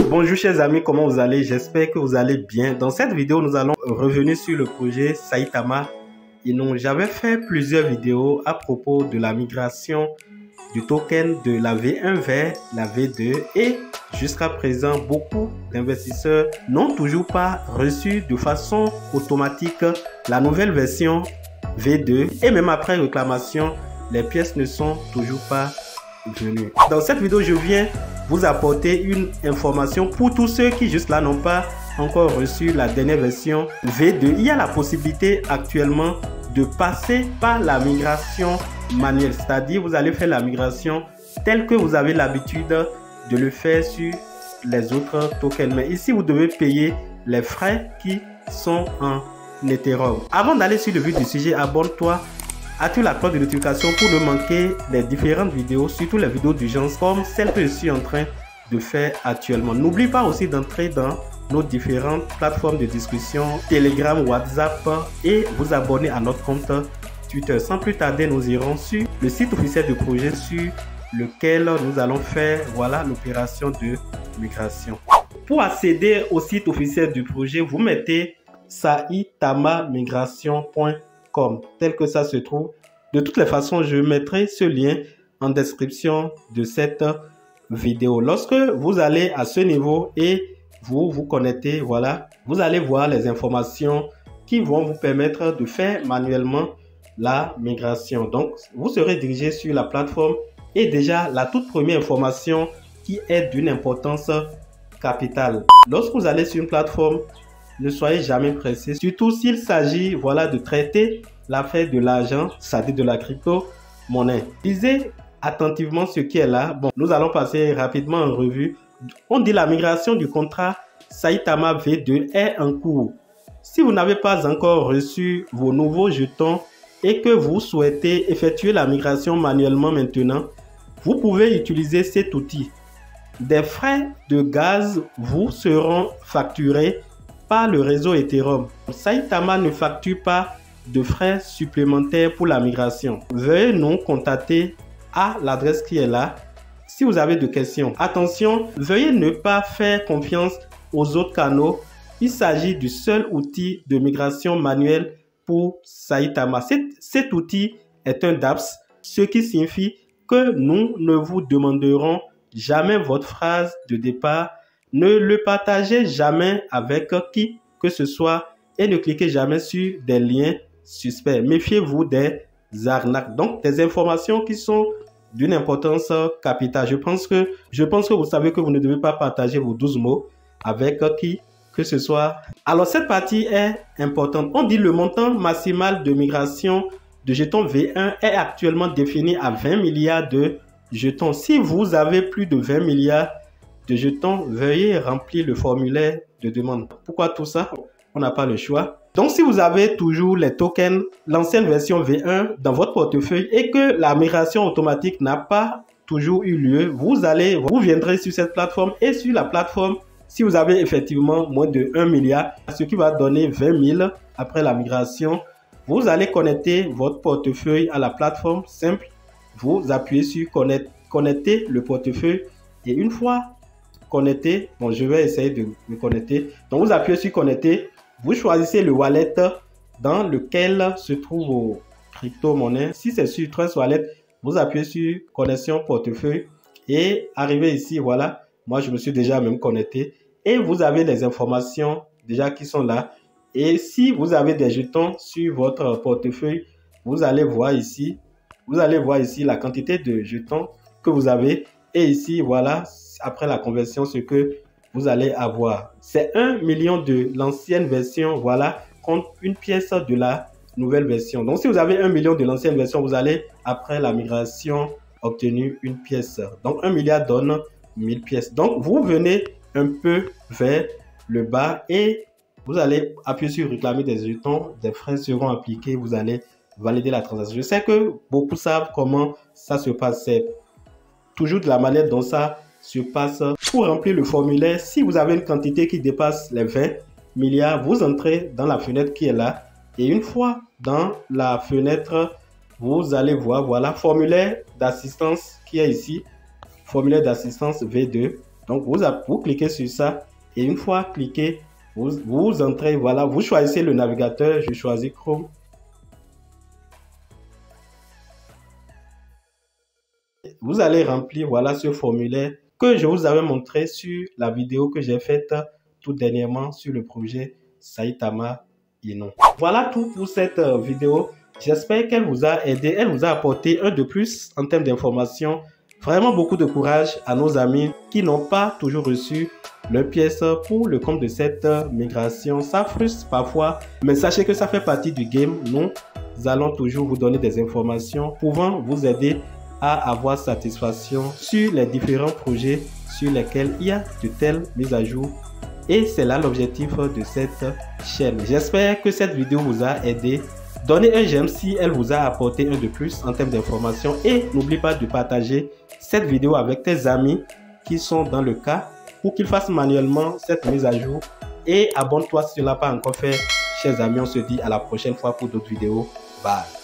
Bonjour chers amis, comment vous allez? J'espère que vous allez bien. Dans cette vidéo, nous allons revenir sur le projet Saitama. J'avais fait plusieurs vidéos à propos de la migration du token de la V1 vers la V2 et jusqu'à présent, beaucoup d'investisseurs n'ont toujours pas reçu de façon automatique la nouvelle version V2 et même après réclamation, les pièces ne sont toujours pas venues. Dans cette vidéo, je viens vous apporter une information pour tous ceux qui juste là n'ont pas encore reçu la dernière version V2. Il y a la possibilité actuellement de passer par la migration manuelle, c'est-à-dire vous allez faire la migration telle que vous avez l'habitude de le faire sur les autres tokens. Mais ici, vous devez payer les frais qui sont en Ethereum. Avant d'aller sur le vif du sujet, abonne-toi, active la cloche de notification pour ne manquer les différentes vidéos, surtout les vidéos d'urgence comme celle que je suis en train de faire actuellement. N'oublie pas aussi d'entrer dans nos différentes plateformes de discussion, Telegram, WhatsApp et vous abonner à notre compte Twitter. Sans plus tarder, nous irons sur le site officiel du projet sur lequel nous allons faire l'opération de migration. Pour accéder au site officiel du projet, vous mettez saitamamigration.com tel que ça se trouve. De toutes les façons, je mettrai ce lien en description de cette vidéo. Lorsque vous allez à ce niveau et vous vous connectez, vous allez voir les informations qui vont vous permettre de faire manuellement la migration. Donc, vous serez dirigé sur la plateforme et déjà la toute première information qui est d'une importance capitale. Lorsque vous allez sur une plateforme, ne soyez jamais pressé, surtout s'il s'agit de traiter l'affaire de l'argent, c'est-à-dire de la crypto-monnaie. Lisez attentivement ce qui est là. Bon, nous allons passer rapidement en revue. On dit la migration du contrat Saitama V2 est en cours. Si vous n'avez pas encore reçu vos nouveaux jetons et que vous souhaitez effectuer la migration manuellement maintenant, vous pouvez utiliser cet outil. Des frais de gaz vous seront facturés par le réseau Ethereum. Saitama ne facture pas de frais supplémentaires pour la migration. Veuillez nous contacter à l'adresse qui est là si vous avez des questions. Attention, veuillez ne pas faire confiance aux autres canaux. Il s'agit du seul outil de migration manuelle pour Saitama. Cet outil est un dApps, ce qui signifie que nous ne vous demanderons jamais votre phrase de départ. Ne le partagez jamais avec qui que ce soit et ne cliquez jamais sur des liens suspects. Méfiez-vous des arnaques. Donc, des informations qui sont d'une importance capitale. Je pense que vous savez que vous ne devez pas partager vos 12 mots avec qui que ce soit. Alors, cette partie est importante. On dit le montant maximal de migration de jetons V1 est actuellement défini à 20 milliards de jetons. Si vous avez plus de 20 milliards de jetons, veuillez remplir le formulaire de demande. Pourquoi tout ça? On n'a pas le choix. Donc, si vous avez toujours les tokens, l'ancienne version V1 dans votre portefeuille et que la migration automatique n'a pas toujours eu lieu, vous viendrez sur cette plateforme et sur la plateforme, si vous avez effectivement moins de 1 milliard, ce qui va donner 20 000 après la migration, vous allez connecter votre portefeuille à la plateforme simple. Vous appuyez sur connecter le portefeuille et une fois connecté, bon, je vais essayer de me connecter. Donc, vous appuyez sur connecter. Vous choisissez le wallet dans lequel se trouvent vos crypto-monnaies. Si c'est sur Trust Wallet, vous appuyez sur connexion portefeuille et arrivé ici, voilà. Moi, je me suis déjà même connecté et vous avez les informations déjà qui sont là. Et si vous avez des jetons sur votre portefeuille, vous allez voir ici la quantité de jetons que vous avez. Et ici, après la conversion, ce que vous allez avoir. C'est 1 million de l'ancienne version, contre une pièce de la nouvelle version. Donc, si vous avez 1 million de l'ancienne version, vous allez, après la migration, obtenir une pièce. Donc, 1 milliard donne 1000 pièces. Donc, vous venez un peu vers le bas et vous allez appuyer sur réclamer des jetons. Des frais seront appliqués. Vous allez valider la transaction. Je sais que beaucoup savent comment ça se passe. C'est toujours de la manière dont ça se passe. Pour remplir le formulaire, si vous avez une quantité qui dépasse les 20 milliards, vous entrez dans la fenêtre qui est là. Et une fois dans la fenêtre, vous allez voir, formulaire d'assistance qui est ici. Formulaire d'assistance V2. Donc vous cliquez sur ça et une fois cliqué, vous entrez, voilà, vous choisissez le navigateur, je choisis Chrome. Vous allez remplir, voilà, ce formulaire que je vous avais montré sur la vidéo que j'ai faite tout dernièrement sur le projet Saitama Inno. Voilà tout pour cette vidéo. J'espère qu'elle vous a aidé, elle vous a apporté un de plus en termes d'informations. Vraiment beaucoup de courage à nos amis qui n'ont pas toujours reçu leur pièce pour le compte de cette migration. Ça frustre parfois, mais sachez que ça fait partie du game. Nous allons toujours vous donner des informations pouvant vous aider à avoir satisfaction sur les différents projets sur lesquels il y a de telles mises à jour. Et c'est là l'objectif de cette chaîne. J'espère que cette vidéo vous a aidé. Donnez un j'aime si elle vous a apporté un de plus en termes d'informations. Et n'oublie pas de partager cette vidéo avec tes amis qui sont dans le cas pour qu'ils fassent manuellement cette mise à jour. Et abonne-toi si tu ne l'as pas encore fait. Chers amis, on se dit à la prochaine fois pour d'autres vidéos. Bye.